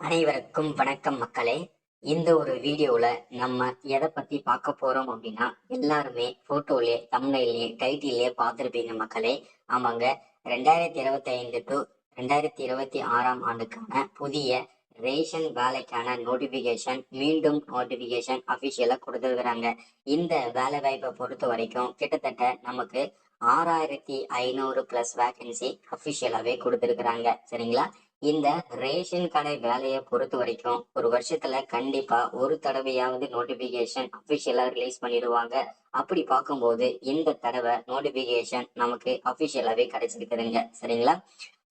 அனைவருக்கும் வணக்கம் மக்களே. இந்த ஒரு வீடியோல நம்ம எதை பத்தி பார்க்க போறோம் அப்படின்னா, எல்லாருமே போட்டோலயே தம்ப்நெயில்லயே டைட்டில்லயே பார்த்திருப்பீங்க மக்களே. ஆமாங்க, 2025 டு 2026 ஆண்டுக்கான புதிய ரேஷன் வேலைக்கான நோட்டிபிகேஷன் மீண்டும் நோட்டிபிகேஷன் அபிஷியலா கொடுத்துருக்குறாங்க. இந்த வேலை வாய்ப்பை பொறுத்த வரைக்கும் கிட்டத்தட்ட நமக்கு 6500 பிளஸ் வேகன்சி அபிஷியலாவே கொடுத்துருக்குறாங்க. சரிங்களா? இந்த ரேஷன் கடை வேலையை பொறுத்த வரைக்கும் ஒரு வருஷத்துல கண்டிப்பா ஒரு தடவையாவது நோட்டிபிகேஷன் அபிஷியலா ரிலீஸ் பண்ணிடுவாங்க. அப்படி பார்க்கும்போது இந்த தடவை நோட்டிபிகேஷன் நமக்கு அபிஷியலாவே கிடைச்சிருக்குதுங்க. சரிங்களா?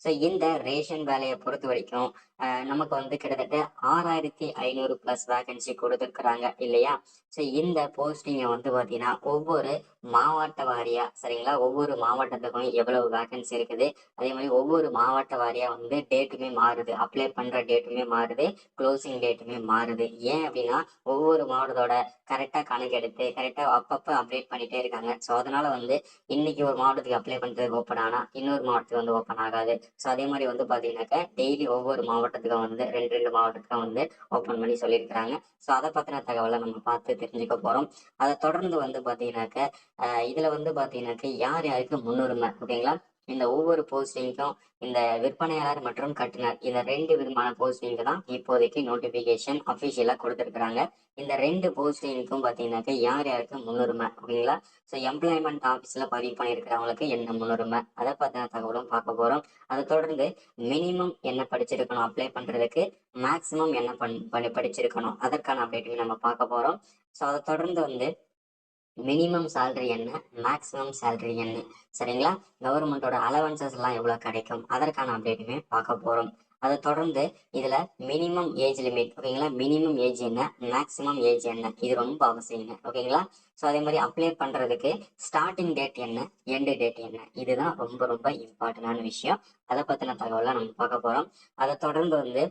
ஸோ இந்த ரேஷன் வேலையை பொறுத்த வரைக்கும் நமக்கு வந்து கிட்டத்தட்ட 6500 பிளஸ் வேகன்சி கொடுத்துருக்குறாங்க இல்லையா? ஸோ இந்த போஸ்டிங்கை வந்து பார்த்தீங்கன்னா ஒவ்வொரு மாவட்ட வாரியா, சரிங்களா, ஒவ்வொரு மாவட்டத்துக்கும் எவ்வளவு வேகன்சி இருக்குது, அதே மாதிரி ஒவ்வொரு மாவட்ட வாரியா வந்து டேட்டுமே மாறுது, அப்ளை பண்ற டேட்டுமே மாறுது, க்ளோசிங் டேட்டுமே மாறுது. ஏன் அப்படின்னா ஒவ்வொரு மாவட்டத்தோட கரெக்டா கணக்கெடுத்து கரெக்டா அப்பப்போ அப்டேட் பண்ணிட்டே இருக்காங்க. ஸோ அதனால வந்து இன்னைக்கு ஒரு மாவட்டத்துக்கு அப்ளை பண்றதுக்கு ஓப்பன் ஆனா இன்னொரு மாவட்டத்துக்கு வந்து ஓப்பன் ஆகாது. ஸோ அதே மாதிரி வந்து பாத்தீங்கன்னாக்கா டெய்லி ஒவ்வொரு மாவட்டத்துக்கும் வந்து ரெண்டு ரெண்டு மாவட்டத்துக்கும் வந்து ஓப்பன் பண்ணி சொல்லியிருக்கிறாங்க. ஸோ அதை பத்தின தகவலை நம்ம பார்த்து தெரிஞ்சுக்க போறோம். அதை தொடர்ந்து வந்து பாத்தீங்கன்னாக்க இதுல வந்து பாத்தீங்கன்னாக்க யார் யாருக்கு முன்னுரிமை, ஓகேங்களா? இந்த ஒவ்வொரு போஸ்டிங்க்கும் இந்த விற்பனையாளர் மற்றும் கட்டுனர் இந்த ரெண்டு விதமான போஸ்டிங்க்கு தான் இப்போதைக்கு நோட்டிபிகேஷன் அபிஷியலா கொடுத்துருக்காங்க. இந்த ரெண்டு போஸ்டிங்க்கும் பாத்தீங்கன்னாக்க யார் யாருக்கு முன்னுரிமை, ஓகேங்களா? ஸோ எம்ப்ளாய்மெண்ட் ஆஃபீஸ்ல பதிவு பண்ணியிருக்கிறவங்களுக்கு என்ன முன்னுரிமை, அதை பத்தின தகவலும் பார்க்க போறோம். அதை தொடர்ந்து மினிமம் என்ன படிச்சிருக்கணும் அப்ளை பண்றதுக்கு, மேக்சிமம் என்ன படிச்சிருக்கணும் அதற்கான அப்டேட்டையும் நம்ம பார்க்க போறோம். ஸோ அதை தொடர்ந்து வந்து மினிமம் சேலரி என்ன, மேக்ஸிமம் சேலரி என்ன, சரிங்களா, கவர்மெண்டோட அலவன்சஸ் எல்லாம் எவ்வளவு கிடைக்கும் அதற்கான அப்டேட்டுமே பார்க்க போறோம். அதை தொடர்ந்து இதுல மினிமம் ஏஜ் லிமிட், ஓகேங்களா, மினிமம் ஏஜ் என்ன, மேக்ஸிமம் ஏஜ் என்ன, இது ரொம்ப அவசியங்க, ஓகேங்களா? ஸோ அதே மாதிரி அப்ளை பண்றதுக்கு ஸ்டார்டிங் டேட் என்ன, எண்டு டேட் என்ன, இதுதான் ரொம்ப ரொம்ப இம்பார்ட்டன்டான விஷயம். அதை பத்தின தகவலை நம்ம பார்க்க போறோம். அதை தொடர்ந்து வந்து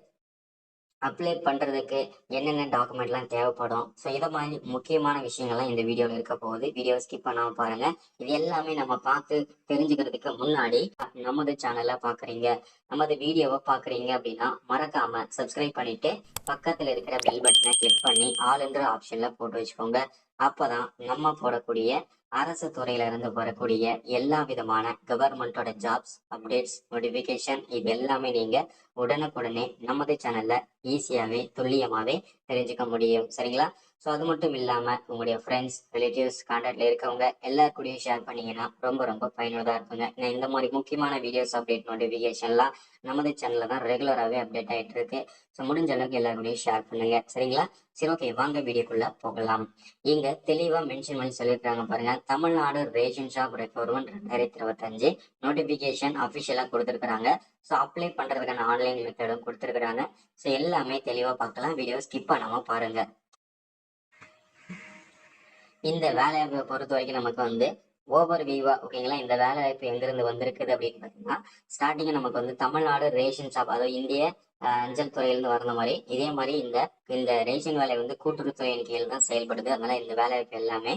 அப்ளை பண்றதுக்கு என்னென்ன டாக்குமெண்ட்லாம் தேவைப்படும், ஸோ இதை மாதிரி முக்கியமான விஷயங்கள்லாம் இந்த வீடியோவில் இருக்க போகுது. வீடியோ ஸ்கிப் பண்ணாம பாருங்க. இது எல்லாமே நம்ம பார்த்து தெரிஞ்சுக்கிறதுக்கு முன்னாடி நமது சேனலை பார்க்குறீங்க, நமது வீடியோவை பார்க்குறீங்க அப்படின்னா மறக்காம சப்ஸ்கிரைப் பண்ணிட்டு பக்கத்தில் இருக்கிற பெல் பட்டனை கிளிக் பண்ணி ஆல் என்ற ஆப்ஷன்ல போட்டு வச்சுக்கோங்க. அப்பதான் நம்ம போடக்கூடிய அரசு துறையில இருந்து வரக்கூடிய எல்லா விதமான கவர்மெண்டோட ஜாப்ஸ் அப்டேட்ஸ் நோட்டிபிகேஷன் இது எல்லாமே நீங்க உடனுக்குடனே நமது சேனல்ல ஈஸியாவே துல்லியமாவே தெரிஞ்சுக்க முடியும். சரிங்களா? ஸோ அது மட்டும் இல்லாம உங்களுடைய ஃப்ரெண்ட்ஸ் ரிலேட்டிவ்ஸ் கான்டாக்ட்ல இருக்கவங்க எல்லாருக்கூடயும் ஷேர் பண்ணீங்கன்னா ரொம்ப ரொம்ப பயனுள்ளதா இருக்குங்க. நான் இந்த மாதிரி முக்கியமான வீடியோஸ் அப்டேட் நோட்டிபிகேஷன்லாம் நமது சேனல்ல தான் ரெகுலராகவே அப்டேட் ஆயிட்டு இருக்கு. ஸோ முடிஞ்ச அளவுக்கு எல்லாருக்கூடயும் ஷேர் பண்ணுங்க. சரிங்களா? சரி, ஓகே, வாங்க வீடியோக்குள்ள போகலாம். இங்க தெளிவா மென்ஷன் பண்ணி சொல்லியிருக்காங்க பாருங்க. Tamil Nadu ration shop recruitment 2025 notification அபிஷியலா கொடுத்துருக்காங்க. ஸோ அப்ளை பண்றதுக்கான ஆன்லைன் மெத்தடும் கொடுத்துருக்காங்க. ஸோ எல்லாமே தெளிவா பார்க்கலாம். வீடியோ ஸ்கிப் பண்ணாம பாருங்க. இந்த வேலைவாய்ப்பை பொறுத்த வரைக்கும் நமக்கு வந்து ஓவர் வியூவா, ஓகேங்களா, இந்த வேலை வாய்ப்பு எங்கிருந்து வந்திருக்குது அப்படின்னு பாத்தீங்கன்னா, ஸ்டார்டிங் நமக்கு வந்து தமிழ்நாடு ரேஷன் ஷாப், அதாவது இந்திய அஞ்சல் துறையிலிருந்து வந்த மாதிரி இதே மாதிரி இந்த இந்த ரேஷன் வேலை வந்து கூட்டுறவுத்துறையின் கீழ் தான் செயல்படுது. அதனால இந்த வேலை வாய்ப்பு எல்லாமே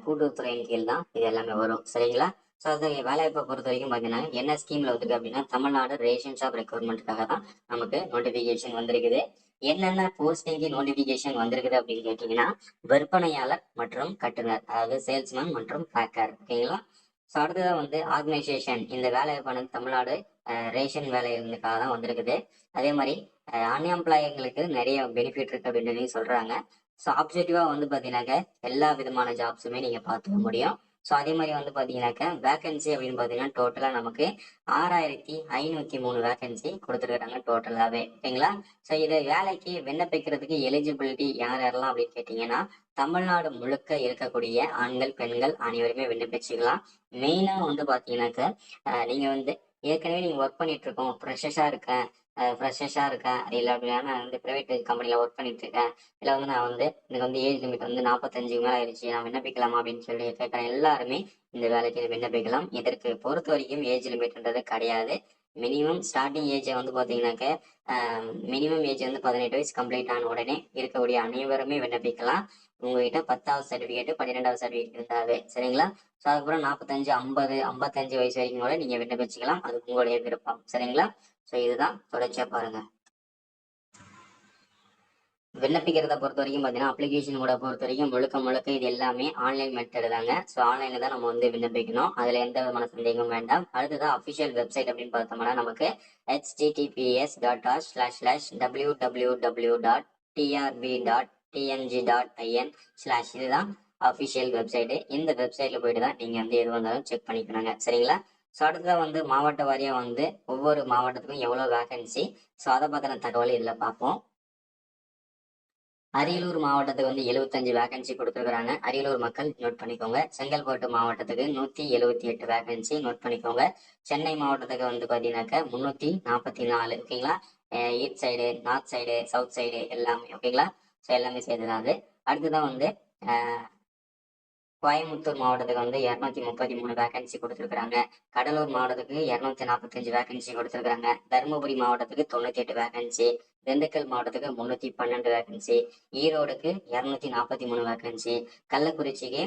கூட்டுறவுத்துறையின் கீழ் தான் இது எல்லாமே வரும். சரிங்களா? ஸோ அது வேலைவாய்ப்பை பொறுத்த வரைக்கும் பார்த்தீங்கன்னா என்ன ஸ்கீம்ல வந்துருக்கு அப்படின்னா தமிழ்நாடு ரேஷன் ஷாப் ரெக்ரூட்மெண்ட்டுக்காக தான் நமக்கு நோட்டிபிகேஷன் வந்திருக்குது. என்னென்ன போஸ்டிங்கு நோட்டிபிகேஷன் வந்திருக்குது அப்படின்னு கேட்டீங்கன்னா, விற்பனையாளர் மற்றும் கட்டுனர், அதாவது சேல்ஸ்மேன் மற்றும் பேக்கர், ஓகேங்களா? ஸோ அடுத்ததான் வந்து ஆர்கனைசேஷன், இந்த வேலைவாய்ப்பானது தமிழ்நாடு ரேஷன் வேலைகளுக்காக தான் வந்திருக்குது. அதே மாதிரி அன்எம்ப்ளாய்களுக்கு நிறைய பெனிஃபிட் இருக்கு அப்படின்னு சொல்றாங்க. ஸோ அப்ஜெக்டிவா வந்து பாத்தீங்கன்னாக்க எல்லா விதமான ஜாப்ஸுமே நீங்க பார்த்துக்க முடியும். ஸோ அதே மாதிரி வந்து பாத்தீங்கன்னாக்க வேகன்சி அப்படின்னு பாத்தீங்கன்னா டோட்டலா நமக்கு 6503 வேகன்சி கொடுத்துருக்காங்க டோட்டலாவே, ஓகேங்களா? ஸோ இதை வேலைக்கு விண்ணப்பிக்கிறதுக்கு எலிஜிபிலிட்டி யார் யாரெல்லாம் அப்படின்னு கேட்டீங்கன்னா, தமிழ்நாடு முழுக்க இருக்கக்கூடிய ஆண்கள் பெண்கள் அனைவருமே விண்ணப்பிச்சுக்கலாம். மெயினா வந்து பாத்தீங்கன்னாக்க நீங்க வந்து ஏற்கனவே நீங்க ஒர்க் பண்ணிட்டு இருக்கோம், ஃப்ரெஷஸா இருக்கேன் இல்லை அப்படின்னா நான் வந்து பிரைவேட் கம்பெனில ஒர்க் பண்ணிட்டு இருக்கேன், இல்லை வந்து நான் வந்து எனக்கு வந்து ஏஜ் லிமிட் வந்து 45 மேல ஆயிடுச்சு, நான் விண்ணப்பிக்கலாமா அப்படின்னு சொல்லி கேட்குற எல்லாருமே இந்த வேலைக்கு விண்ணப்பிக்கலாம். இதற்கு பொறுத்த வரைக்கும் ஏஜ் லிமிட்ன்றது கிடையாது. மினிமம் ஸ்டார்டிங் ஏஜ் வந்து பாத்தீங்கன்னாக்க மினிமம் ஏஜ் வந்து 18 வயசு கம்ப்ளீட் ஆன உடனே இருக்கக்கூடிய அனைவருமே விண்ணப்பிக்கலாம். உங்ககிட்ட 10வது சர்டிபிகேட் 12வது சர்டிபிகேட் இருந்தாவே, சரிங்களா? ஸோ அதுக்கப்புறம் 45 50 55 வயசு வரைக்கும் கூட நீங்க விண்ணப்பிச்சுக்கலாம். அது உங்களுடைய விருப்பம். சரிங்களா? ஸோ இதுதான் தொடர்ச்சியா பாருங்க. விண்ணப்பிக்கிறத பொறுத்த வரைக்கும் பார்த்தீங்கன்னா அப்ளிகேஷன் கூட பொறுத்த வரைக்கும் முழுக்க முழுக்க இது எல்லாமே ஆன்லைன் மெத்தட் தாங்க. ஸோ ஆன்லைனில் தான் நம்ம வந்து விண்ணப்பிக்கணும். அதில் எந்த விதமான சந்தேகமும் வேண்டாம். அடுத்ததான் அஃபிஷியல் வெப்சைட் அப்படின்னு பார்த்தோம்னா நமக்கு https://www.trb.tng.in/ இதுதான் அஃபிஷியல் வெப்சைட்டு. இந்த வெப்சைட்ல போயிட்டு தான் நீங்கள் வந்து எது வந்தாலும் செக் பண்ணிக்கணுங்க. சரிங்களா? ஸோ அடுத்ததான் வந்து மாவட்ட வாரியாக வந்து ஒவ்வொரு மாவட்டத்துக்கும் எவ்வளோ வேகன்சி, ஸோ அதை பற்றின தகவல் இதில் பார்ப்போம். அரியலூர் மாவட்டத்துக்கு வந்து 75 வேகன்சி கொடுத்துருக்காங்க. அரியலூர் மக்கள் நோட் பண்ணிக்கோங்க. செங்கல்பட்டு மாவட்டத்துக்கு 178 வேகன்சி நோட் பண்ணிக்கோங்க. சென்னை மாவட்டத்துக்கு வந்து பார்த்தீங்கன்னாக்க 344. ஓகேங்களா? East side, north side, south side எல்லாமே. ஓகேங்களா? ஸோ எல்லாமே சேர்த்துதான் அது. அடுத்ததான் வந்து கோயம்புத்தூர் மாவட்டத்துக்கு வந்து 233 வேகன்சி கொடுத்துருக்காங்க. கடலூர் மாவட்டத்துக்கு 245 வேகன்சி கொடுத்துருக்காங்க. தருமபுரி மாவட்டத்துக்கு 98 வேகன்சி. திண்டுக்கல் மாவட்டத்துக்கு 312 வேகன்சி. ஈரோடுக்கு 243 வேகன்சி. கள்ளக்குறிச்சிக்கு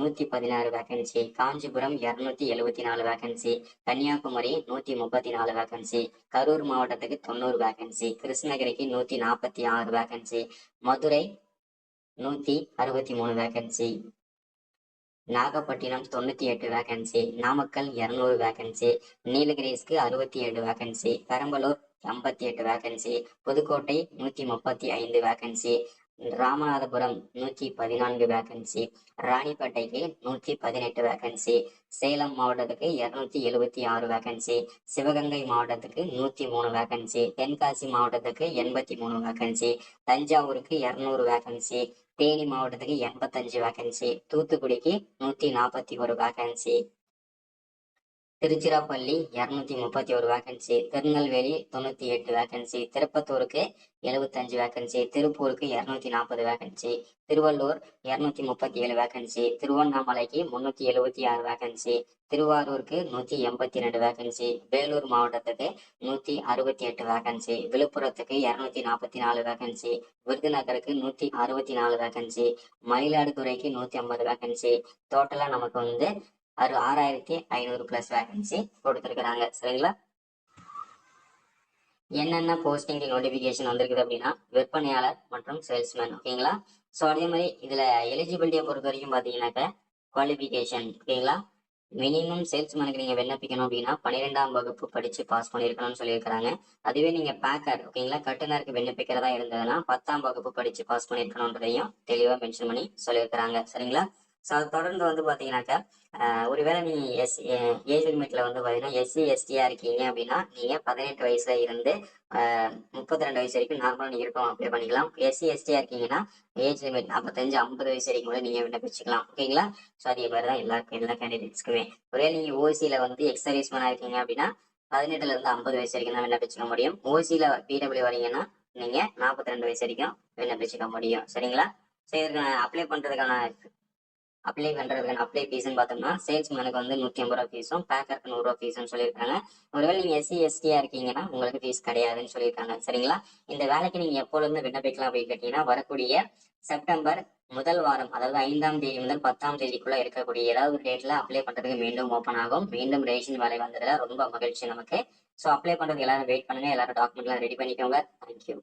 116 vacancy. Kanchipuram 274 vacancy. Kanyakumari 134 vacancy. Karur மாவட்டத்துக்கு 90 வேகன்சி. கிருஷ்ணகிரிக்கு 146 vacancy. Madurai 163 vacancy. Nagapattinam 98 vacancy. Namakkal 200 vacancy. நீலகிரிஸ்க்கு 67 vacancy. Perambalur 58 vacancy. Pudukkottai 135 vacancy. Ramanathapuram 114 vacancy. ராணிப்பேட்டைக்கு 118 வேகன்சி. சேலம் மாவட்டத்துக்கு 276 வேகன்சி. சிவகங்கை மாவட்டத்துக்கு 103 வேகன்சி. தென்காசி மாவட்டத்துக்கு 83 வேகன்சி. தஞ்சாவூருக்கு 200 வேகன்சி. தேனி மாவட்டத்துக்கு 85 வேகன்சி. தூத்துக்குடிக்கு 141 vacancy. Tiruchirappalli 231 vacancy. Tirunelveli 98 vacancy. திருப்பத்தூருக்கு 75 வேகன்சி. திருப்பூருக்கு 240 வேகன்சி. திருவள்ளூர் 237 வேகன்சி. திருவண்ணாமலைக்கு 376 வேகன்சி. திருவாரூருக்கு 182 வேகன்சி. வேலூர் மாவட்டத்துக்கு 168 வேகன்சி. விழுப்புரத்துக்கு 244 வேகன்சி. விருதுநகருக்கு 164 வேகன்சி. மயிலாடுதுறைக்கு 150 வேகன்சி. டோட்டலா நமக்கு வந்து 6500 பிளஸ் வேகன்சி கொடுத்துருக்காங்க. சரிங்களா? என்னென்ன போஸ்டிங் நோட்டிபிகேஷன் வந்திருக்குது அப்படின்னா விற்பனையாளர் மற்றும் சேல்ஸ்மேன். ஓகேங்களா? ஸோ அதே மாதிரி இதுல எலிஜிபிலிட்டியை பொறுத்த வரைக்கும் பாத்தீங்கன்னாக்க குவாலிபிகேஷன். ஓகேங்களா? மினிமம் சேல்ஸ்மேனுக்கு நீங்க விண்ணப்பிக்கணும் அப்படின்னா 12ஆம் வகுப்பு படிச்சு பாஸ் பண்ணிருக்கணும்னு சொல்லியிருக்காங்க. அதுவே நீங்க பேக்கர், ஓகேங்களா, கட்டுனருக்கு விண்ணப்பிக்கிறதா இருந்ததுன்னா 10ஆம் வகுப்பு படிச்சு பாஸ் பண்ணிருக்கணும்ன்றதையும் தெளிவா மென்ஷன் பண்ணி சொல்லியிருக்கிறாங்க. சரிங்களா? ஸோ அது தொடர்ந்து வந்து பாத்தீங்கன்னாக்கா ஒருவேளை நீங்க ஏஜ் லிமிட்ல வந்து பாத்தீங்கன்னா எஸ்சி எஸ்டியா இருக்கீங்க அப்படின்னா நீங்க 18 வயசுல இருந்து 32 வயசு வரைக்கும் நார்மலா நீங்க இருக்கும் அப்ளை பண்ணிக்கலாம். எஸ்சி எஸ்டியா இருக்கீங்கன்னா ஏஜ் லிமிட் 45 50 வயசு வரைக்கும் கூட நீங்க விண்ணப்பிச்சுக்கலாம். ஓகேங்களா? ஸோ அதே மாதிரி தான் எல்லா கேண்டிடேட்ஸ்க்குமே. ஒருவேளை நீங்க ஓசியில வந்து எக்ஸ் சர்வீஸ்மேனா இருக்கீங்க அப்படின்னா 18ல இருந்து 50 வயசு வரைக்கும் தான் விண்ணப்பிச்சுக்க முடியும். ஓசியில பிடபிள்யூ வரீங்கன்னா நீங்க 42 வயசு வரைக்கும் விண்ணப்பிச்சுக்க முடியும். சரிங்களா? ஸோ இதுக்கு அப்ளை ஃபீஸ்ன்னு பார்த்தோம்னா சேல்ஸ்மேனுக்கு வந்து 150 ரூபா ஃபீஸும் பேக்கருக்கு 100 ரூபா ஃபீஸும் சொல்லியிருக்காங்க. ஒருவேளை நீங்க எஸ்சி எஸ்டியா இருக்கீங்கன்னா உங்களுக்கு ஃபீஸ் கிடையாதுன்னு சொல்லியிருக்காங்க. சரிங்களா? இந்த வேலைக்கு நீங்க எப்போல இருந்து விண்ணப்பிக்கலாம் அப்படின்னு கேட்டீங்கன்னா வரக்கூடிய செப்டம்பர் முதல் வாரம், அதாவது 5ஆம் தேதி முதல் 10ஆம் தேதிக்குள்ள இருக்கக்கூடிய ஏதாவது ஒரு டேட்ல அப்ளை பண்றதுக்கு மீண்டும் ஓப்பன் ஆகும். மீண்டும் ரேஷன் வேலை வந்ததுல ரொம்ப மகிழ்ச்சி நமக்கு. ஸோ அப்ளை பண்றதுக்கு எல்லாரும் வெயிட் பண்ணுங்க. எல்லாரும் டாக்குமெண்ட் எல்லாம் ரெடி பண்ணிக்கோங்க. தேங்க்யூ.